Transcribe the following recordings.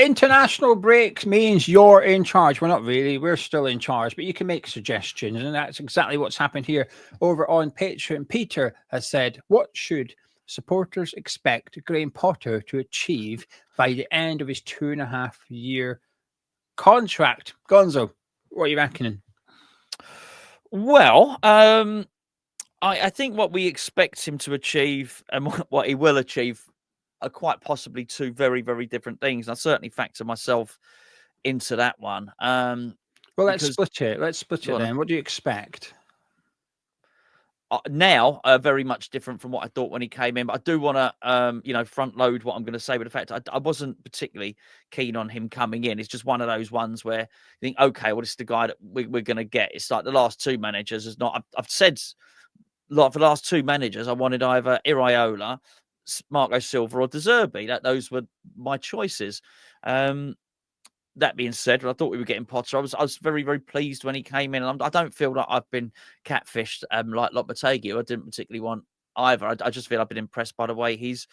International break means you're in charge. We're not really. We're still in charge, but you can make suggestions. And that's exactly what's happened here over on Patreon. Peter has said, what should supporters expect Graham Potter to achieve by the end of his 2.5-year contract? Gonzo, what are you reckoning? Well, I think what we expect him to achieve and what he will achieve are quite possibly two very, very different things. I certainly factor myself into that one. Well, let's split it. Let's split it then. What do you expect? Now, very much different from what I thought when he came in. But I do want to, front load what I'm going to say. But the fact I wasn't particularly keen on him coming in. It's just one of those ones where you think, okay, well, this is the guy that we're going to get. It's like the last two managers is not. I've said, like for the last two managers, I wanted either Iraola, Marco Silva, or De Zerbi. Those were my choices. That being said, I thought we were getting Potter. I was very, very pleased when he came in. And I don't feel that I've been catfished like Lopetegui. I didn't particularly want either. I just feel I've been impressed by the way he's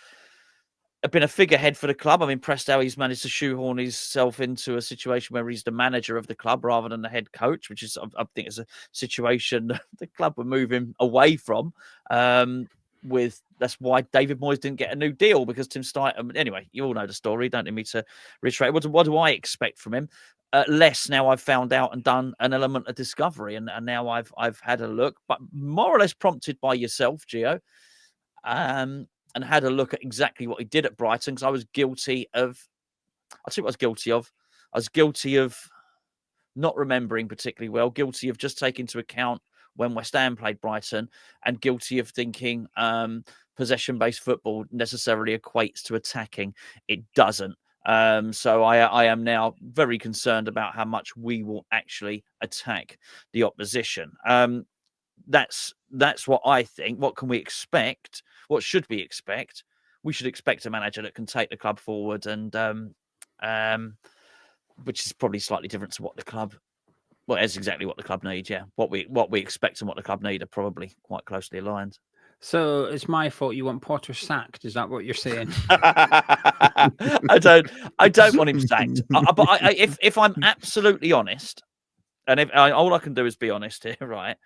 been a figurehead for the club. I'm impressed how he's managed to shoehorn himself into a situation where he's the manager of the club rather than the head coach, which is, I think, is a situation the club were moving away from. That's why David Moyes didn't get a new deal, because Tim Steidten. Anyway, you all know the story. Don't need me to reiterate. What do I expect from him? Less now. I've found out and done an element of discovery, and now I've had a look, but more or less prompted by yourself, Geo, and had a look at exactly what he did at Brighton, because I was guilty of. I'll tell you what I was guilty of. I was guilty of not remembering particularly well. Guilty of just taking into account when West Ham played Brighton, and guilty of thinking possession-based football necessarily equates to attacking. It doesn't. So I am now very concerned about how much we will actually attack the opposition. That's what I think. What can we expect? What should we expect? We should expect a manager that can take the club forward, and which is probably slightly different to what the club. Well, it's exactly what the club needs. Yeah, what we expect and what the club need are probably quite closely aligned. So it's my fault you want Potter sacked. Is that what you're saying? I don't want him sacked. But if I'm absolutely honest, and all I can do is be honest here, right?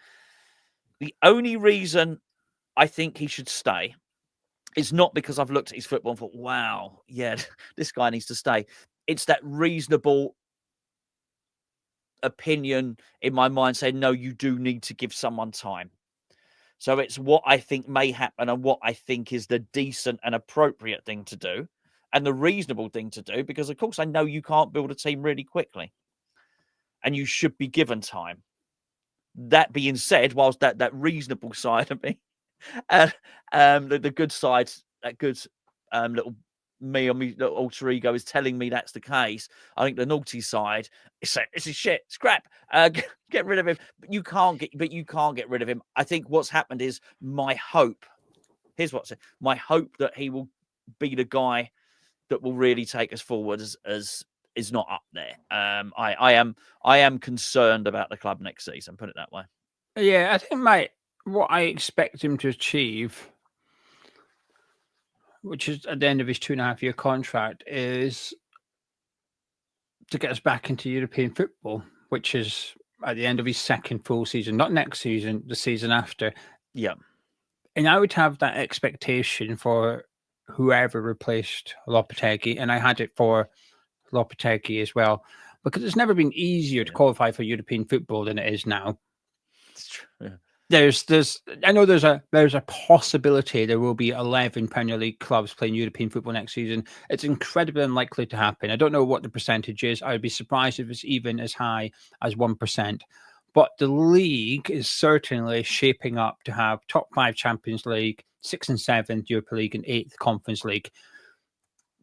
The only reason I think he should stay is not because I've looked at his football and thought, wow, yeah, this guy needs to stay. It's that reasonable opinion in my mind saying, no, you do need to give someone time. So it's what I think may happen and what I think is the decent and appropriate thing to do and the reasonable thing to do, because of course I know you can't build a team really quickly and you should be given time. That being said, whilst that reasonable side of me, the good side, that good little me or me little alter ego is telling me that's the case, I think the naughty side is saying this is shit, scrap, get rid of him. But you can't get rid of him. I think what's happened is my hope. Here's what's my hope, that he will be the guy that will really take us forward as is not up there. I am concerned about the club next season, put it that way. Yeah, I think what I expect him to achieve, which is at the end of his 2.5-year contract, is to get us back into European football, which is at the end of his second full season, not next season, the season after. Yeah. And I would have that expectation for whoever replaced Lopetegui, and I had it for Lopetegui as well, because it's never been easier to qualify for European football than it is now. It's true. Yeah. I know there's a possibility there will be 11 Premier League clubs playing European football next season. It's incredibly unlikely to happen. I don't know what the percentage is. I would be surprised if it's even as high as 1%. But the league is certainly shaping up to have top 5 Champions League, 6th and 7th Europa League, and 8th Conference League.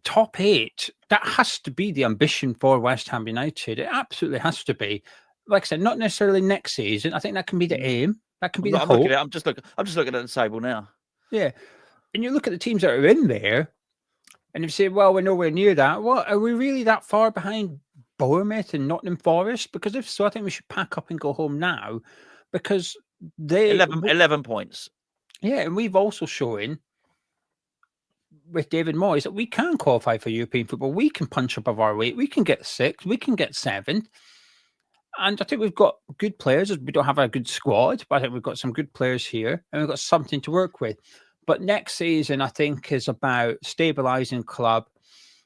Top 8, that has to be the ambition for West Ham United. It absolutely has to be. Like I said, not necessarily next season. I think that can be the aim. That can be the hope. I'm just looking at the table now. Yeah. And you look at the teams that are in there, and you say, well, we're nowhere near that. Well, are we really that far behind Bournemouth and Nottingham Forest? Because if so, I think we should pack up and go home now, because they 11 points. Yeah, and we've also shown with David Moyes that we can qualify for European football. We can punch above our weight. We can get 6th. We can get 7th. And I think we've got good players. We don't have a good squad, but I think we've got some good players here and we've got something to work with. But next season, I think, is about stabilising club.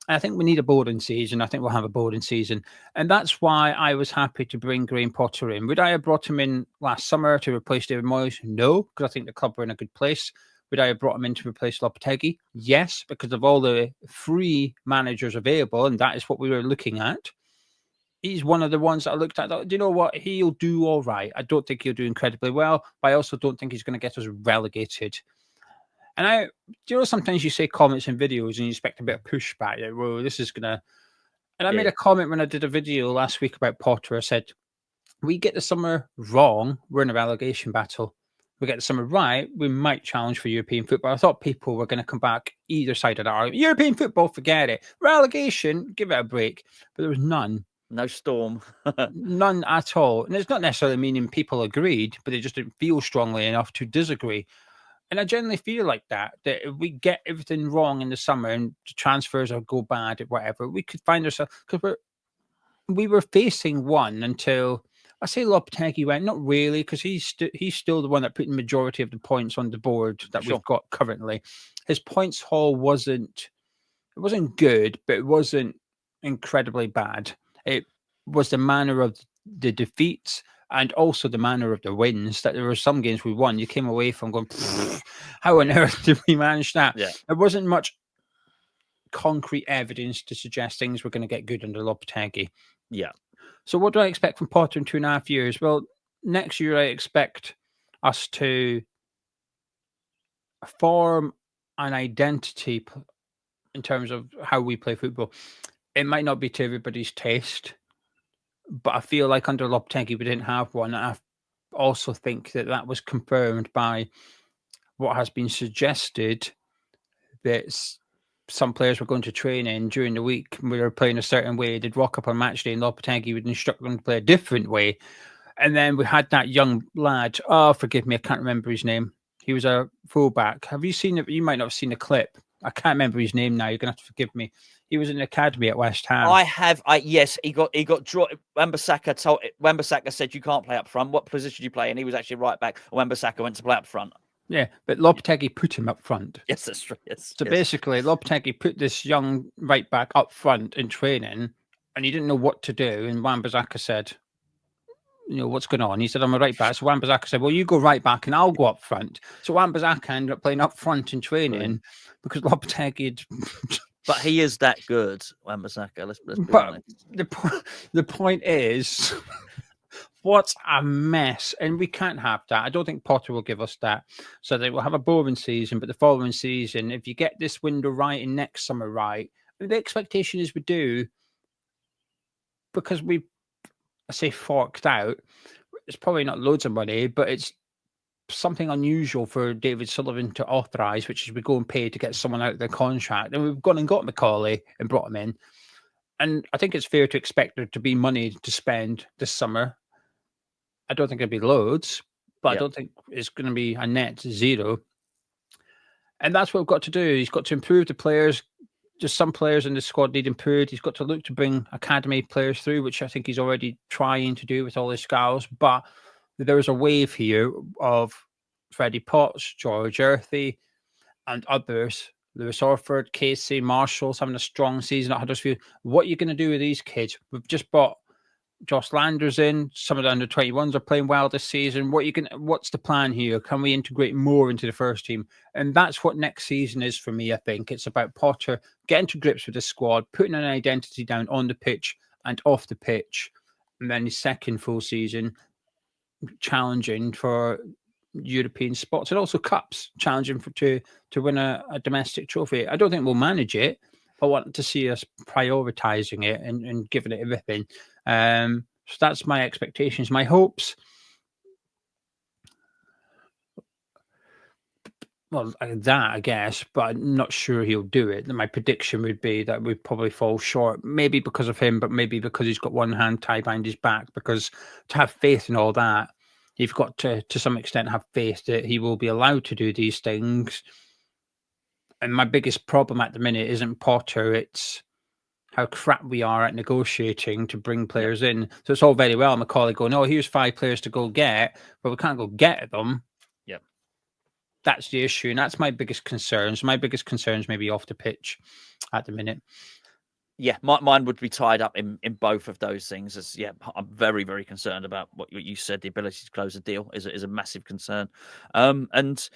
And I think we need a boarding season. I think we'll have a boarding season. And that's why I was happy to bring Graham Potter in. Would I have brought him in last summer to replace David Moyes? No, because I think the club were in a good place. Would I have brought him in to replace Lopetegui? Yes, because of all the free managers available, and that is what we were looking at. He's one of the ones that I looked at. Do you know what? He'll do all right. I don't think he'll do incredibly well, but I also don't think he's going to get us relegated. And do you know, sometimes you say comments in videos and you expect a bit of pushback. Like, well, this is going to... And I made a comment when I did a video last week about Potter. I said, we get the summer wrong, we're in a relegation battle. We get the summer right, we might challenge for European football. I thought people were going to come back either side of that. European football, forget it. Relegation, give it a break. But there was none. No storm. None at all. And it's not necessarily meaning people agreed, but they just didn't feel strongly enough to disagree. And I generally feel like that if we get everything wrong in the summer and transfers or go bad or whatever, we could find ourselves, because we were facing one until, I say Lopetegui went, not really, because he's still the one that put the majority of the points on the board that we've got currently. His points haul wasn't good, but it wasn't incredibly bad. It was the manner of the defeats and also the manner of the wins, that there were some games we won. You came away from going, how on earth did we manage that? Yeah. There wasn't much concrete evidence to suggest things were going to get good under Lopetegui. Yeah. So what do I expect from Potter in 2.5 years? Well, next year I expect us to form an identity in terms of how we play football. It might not be to everybody's taste, but I feel like under Lopetegui we didn't have one. And I also think that was confirmed by what has been suggested, that some players were going to training during the week. We were playing a certain way. They'd rock up on match day and Lopetegui would instruct them to play a different way. And then we had that young lad. Oh, forgive me, I can't remember his name. He was a fullback. Have you seen it? You might not have seen the clip. I can't remember his name now. You're going to have to forgive me. He was in the academy at West Ham. I have. Yes, he got drawn. Wan-Bissaka said you can't play up front. What position do you play? And he was actually right back. Wan-Bissaka went to play up front. Yeah, but Lopetegui put him up front. Yes, that's true. Yes. So basically, Lopetegui put this young right back up front in training, and he didn't know what to do. And Wan-Bissaka said, you know, what's going on? He said, I'm a right back. So Wan-Bissaka said, well, you go right back and I'll go up front. So Wan-Bissaka ended up playing up front in training because Lopetegui... But he is that good, Wan-Bissaka. Let's be honest. The point is, what a mess. And we can't have that. I don't think Potter will give us that. So they will have a boring season, but the following season, if you get this window right and next summer right, the expectation is we do, because I say forked out, it's probably not loads of money, but it's something unusual for David Sullivan to authorise, which is we go and pay to get someone out of their contract. And we've gone and got Macaulay and brought him in. And I think it's fair to expect there to be money to spend this summer. I don't think it'll be loads, but I don't think it's going to be a net zero. And that's what we've got to do. He's got to improve the players. Just some players in the squad need improved. He's got to look to bring academy players through, which I think he's already trying to do with all his scouts. But there is a wave here of Freddie Potts, George Earthy, and others. Lewis Orford, Casey, Marshall's having a strong season at Huddersfield. What are you going to do with these kids? We've just brought Josh Landers in. Some of the under-21s are playing well this season. What's the plan here? Can we integrate more into the first team? And that's what next season is for me, I think. It's about Potter getting to grips with the squad, putting an identity down on the pitch and off the pitch. And then his second full season, challenging for European spots and also cups, challenging to win a domestic trophy. I don't think we'll manage it. I want to see us prioritising it and giving it everything. So that's my expectations, my hopes. Well, that, I guess, but I'm not sure he'll do it. My prediction would be that we'd probably fall short, maybe because of him, but maybe because he's got one hand tied behind his back, because to have faith in all that, you've got to some extent, have faith that he will be allowed to do these things. And my biggest problem at the minute isn't Potter, it's how crap we are at negotiating to bring Yep. players in. So it's all very well Macaulay going, oh, here's 5 players to go get, but we can't go get them. Yep. That's the issue. And that's my biggest concerns. My biggest concerns maybe off the pitch at the minute. Yeah, mine would be tied up in both of those things. As I'm very, very concerned about what you said. The ability to close a deal is a massive concern. And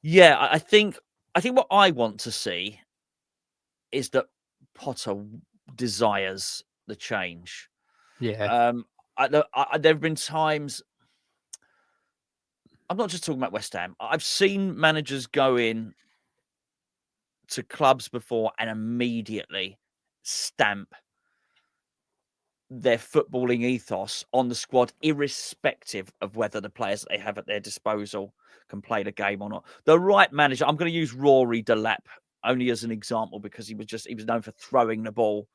yeah, I think what I want to see is that Potter desires the change. Yeah. There have been times. I'm not just talking about West Ham. I've seen managers go in to clubs before and immediately stamp their footballing ethos on the squad, irrespective of whether the players that they have at their disposal can play the game or not. The right manager, I'm going to use Rory Delap only as an example because he was known for throwing the ball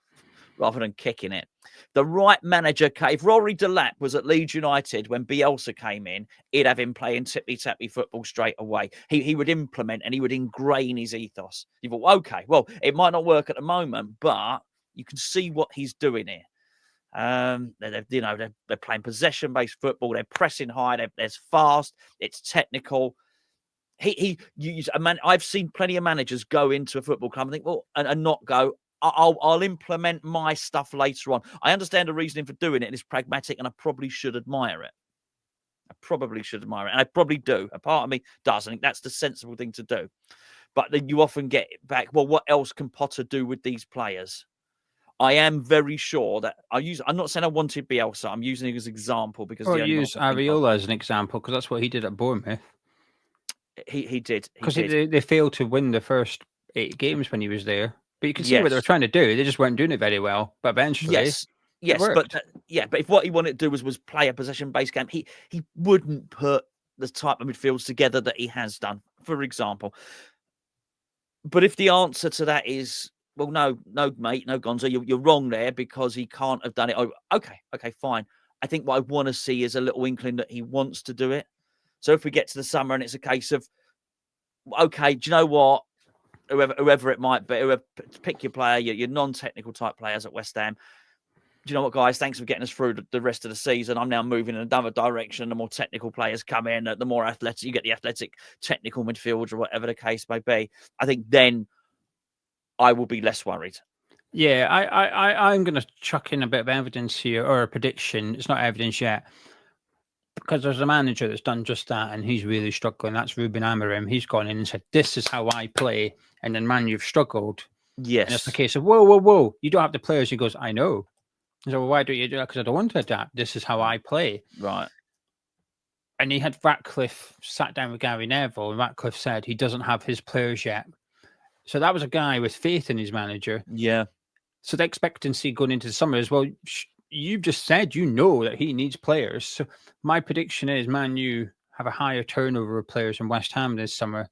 rather than kicking it. The right manager, if Rory Delap was at Leeds United when Bielsa came in, he'd have him playing tippy-tappy football straight away. He would implement and he would ingrain his ethos. You thought, okay, well, it might not work at the moment, but you can see what he's doing here. They're playing possession-based football. They're pressing high. There's fast. It's technical. I've seen plenty of managers go into a football club and think, well, and not go. I'll implement my stuff later on. I understand the reasoning for doing it, and it's pragmatic, and I probably should admire it. And I probably do. A part of me does. I think that's the sensible thing to do. But then you often get back, well, what else can Potter do with these players? I am very sure that I'm not saying I wanted Bielsa. I'm using it as an example because Or use Areola as an example because that's what he did at Bournemouth. He did. Because they failed to win the first 8 games when he was there. But you can see what they were trying to do. They just weren't doing it very well. But eventually, yes, but if what he wanted to do was play a possession-based game, he wouldn't put the type of midfields together that he has done, for example. But if the answer to that is, well, no, mate, no, Gonzo, you're wrong there because he can't have done it. Oh, okay, fine. I think what I want to see is a little inkling that he wants to do it. So if we get to the summer and it's a case of, okay, do you know what? Whoever it might be, pick your player, your non-technical type players at West Ham. Do you know what, guys? Thanks for getting us through the rest of the season. I'm now moving in another direction. The more technical players come in, the more athletic you get, the athletic technical midfielder or whatever the case may be. I think then I will be less worried. Yeah, I'm going to chuck in a bit of evidence here, or a prediction. It's not evidence yet. Because there's a manager that's done just that, and he's really struggling. That's Ruben Amorim. He's gone in and said, "This is how I play," and then, man, you've struggled. Yes, and it's the case of, whoa! You don't have the players. He goes, "I know." So well, why don't you do that? Because I don't want to adapt. This is how I play. Right. And he had Ratcliffe sat down with Gary Neville, and Ratcliffe said he doesn't have his players yet. So that was a guy with faith in his manager. Yeah. So the expectancy going into the summer is, well, you've just said you know that he needs players. So my prediction is Man U have a higher turnover of players in West Ham this summer,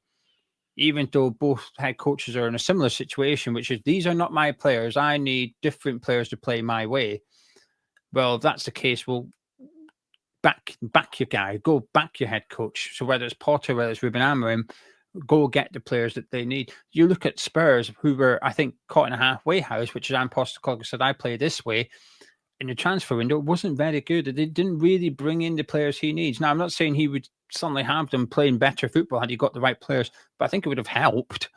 even though both head coaches are in a similar situation, which is these are not my players. I need different players to play my way. Well, if that's the case, well, back your guy, go back your head coach. So whether it's Potter, whether it's Ruben Amorim, go get the players that they need. You look at Spurs, who were, I think, caught in a halfway house, which is Ange Postecoglou said, I play this way. In the transfer window, it wasn't very good. They didn't really bring in the players he needs. Now, I'm not saying he would suddenly have them playing better football had he got the right players, but I think it would have helped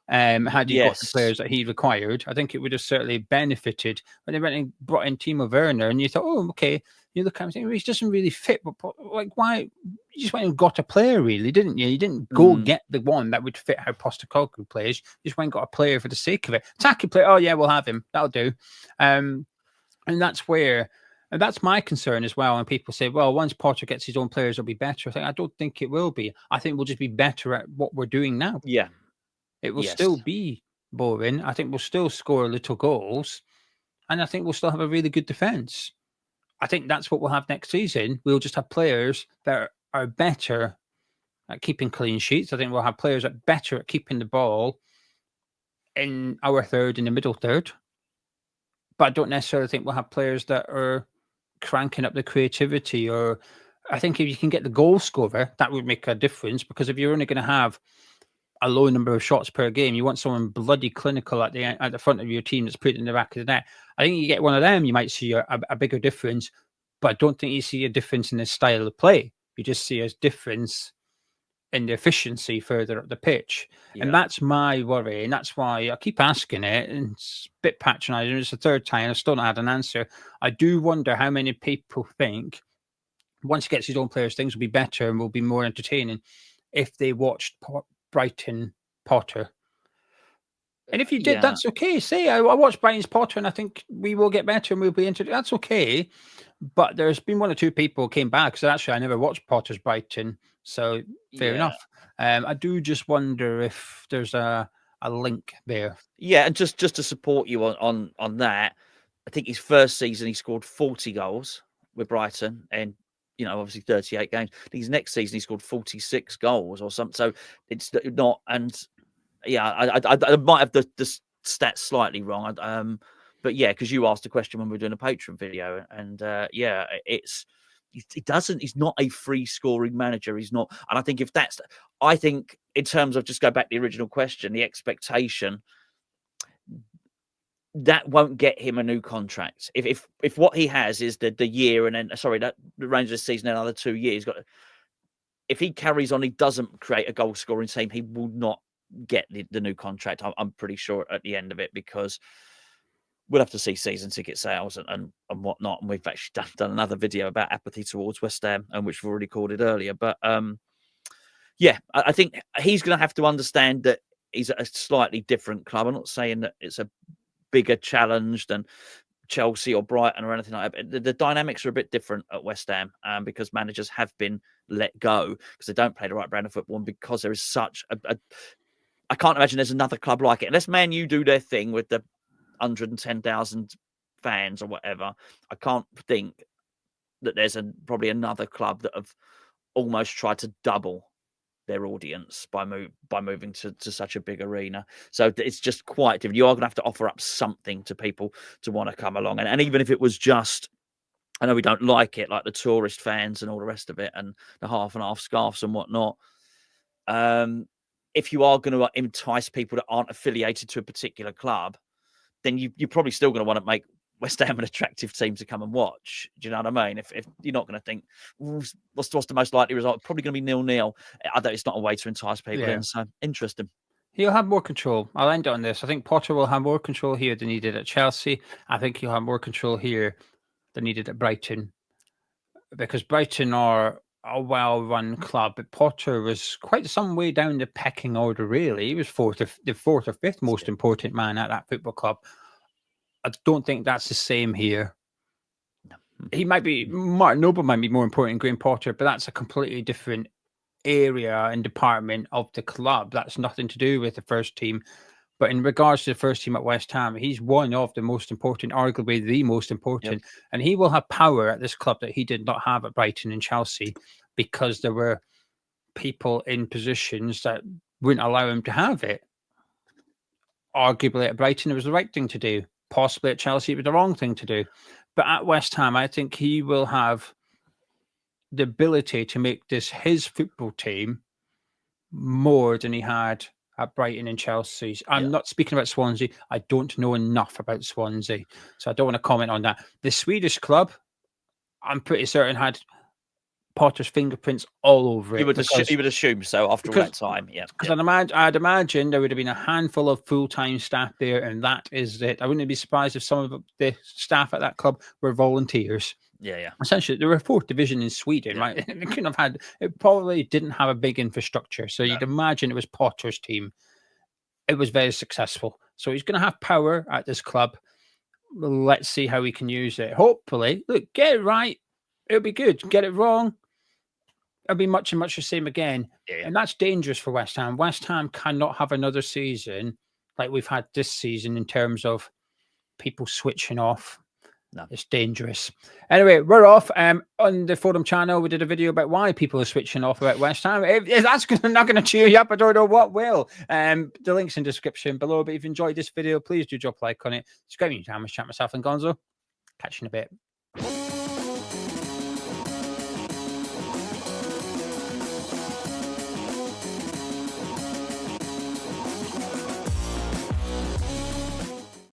had he got the players that he required. I think it would have certainly benefited. When they went and brought in Timo Werner, and you thought, oh, okay, you look at him and think, well, he doesn't really fit, but like, why? You just went and got a player, really, didn't you? You didn't go get the one that would fit how Postecoglou plays. You just went and got a player for the sake of it. Attacking player, oh, yeah, we'll have him. That'll do. And that's where, and that's my concern as well. And people say, well, once Potter gets his own players, it'll be better. I don't think it will be. I think we'll just be better at what we're doing now. Yeah. It will still be boring. I think we'll still score little goals. And I think we'll still have a really good defence. I think that's what we'll have next season. We'll just have players that are better at keeping clean sheets. I think we'll have players that are better at keeping the ball in our third, in the middle third. But I don't necessarily think we'll have players that are cranking up the creativity. Or I think if you can get the goal scorer, that would make a difference. Because if you're only going to have a low number of shots per game. You want someone bloody clinical at the front of your team that's put in the back of the net. I think you get one of them, you might see a bigger difference, but I don't think you see a difference in the style of play. You just see a difference in the efficiency further up the pitch. Yeah. And that's my worry. And that's why I keep asking it. And it's a bit patronizing. It's the third time. I still not had an answer. I do wonder how many people think once he gets his own players, things will be better and will be more entertaining if they watched Brighton Potter. And if you did, that's okay. Say, I watched Brighton's Potter and I think we will get better and we'll be into that's okay. But there's been one or two people came back. So actually, I never watched Potter's Brighton. So fair enough. I do just wonder if there's a link there. Yeah, and just to support you on that, I think his first season he scored 40 goals with Brighton, and obviously 38 games. I think his next season he scored 46 goals or something. So it's not, and yeah, I might have the stats slightly wrong. But yeah, because you asked a question when we were doing a Patreon video, and yeah, he's not a free scoring manager. He's not. And I think in terms of, just go back to the original question, the expectation, that won't get him a new contract. If what he has is the year, and then, that the range of the season, another 2 years, if he carries on, he doesn't create a goal scoring team, he will not get the new contract. I'm pretty sure at the end of it, because we'll have to see season ticket sales and whatnot. And we've actually done another video about apathy towards West Ham, and which we've already recorded earlier. But yeah, I think he's going to have to understand that he's at a slightly different club. I'm not saying that it's a bigger challenge than Chelsea or Brighton or anything like that. The dynamics are a bit different at West Ham, because managers have been let go because they don't play the right brand of football, and because there is such I can't imagine there's another club like it. Unless Man U do their thing with the 110,000 fans or whatever, I can't think that there's probably another club that have almost tried to double their audience by moving to such a big arena. So it's just quite different. You are going to have to offer up something to people to want to come along. And even if it was just, I know we don't like it, like the tourist fans and all the rest of it, and the half and half scarves and whatnot. If you are going to entice people that aren't affiliated to a particular club, then you're probably still going to want to make West Ham an attractive team to come and watch. Do you know what I mean? If you're not going to think, what's the most likely result? Probably going to be 0-0. I don't. It's not a way to entice people in. So interesting. He'll have more control. I'll end on this. I think Potter will have more control here than he did at Chelsea. I think he'll have more control here than he did at Brighton, because Brighton are a well-run club, but Potter was quite some way down the pecking order, really. He was the fourth or fifth most important man at that football club. I don't think that's the same here. He might be, Martin Noble might be more important than Graham Potter, but that's a completely different area and department of the club. That's nothing to do with the first team. But in regards to the first team at West Ham, he's one of the most important, arguably the most important. Yep. And he will have power at this club that he did not have at Brighton and Chelsea, because there were people in positions that wouldn't allow him to have it. Arguably at Brighton, it was the right thing to do. Possibly at Chelsea, it was the wrong thing to do. But at West Ham, I think he will have the ability to make this his football team more than he had at Brighton and Chelsea. I'm not speaking about Swansea. I don't know enough about Swansea, so I don't want to comment on that. The Swedish club, I'm pretty certain, had Potter's fingerprints all over it. You would assume so after all that time, yeah. Because I'd imagine there would have been a handful of full-time staff there, and that is it. I wouldn't be surprised if some of the staff at that club were volunteers. Yeah. Essentially, they were fourth division in Sweden, right? They couldn't have had. It probably didn't have a big infrastructure, so you'd imagine it was Potter's team. It was very successful, so he's going to have power at this club. Let's see how he can use it. Hopefully, look, get it right, it'll be good. Get it wrong, it'll be much and much the same again. Yeah. And that's dangerous for West Ham. West Ham cannot have another season like we've had this season in terms of people switching off. No. It's dangerous. Anyway, we're off. On the forum channel, we did a video about why people are switching off about West Ham. If that's not going to cheer you up, I don't know what will. The link's in the description below. But if you enjoyed this video, please do drop a like on it. Subscribe to the channel, chat myself and Gonzo. Catch you in a bit.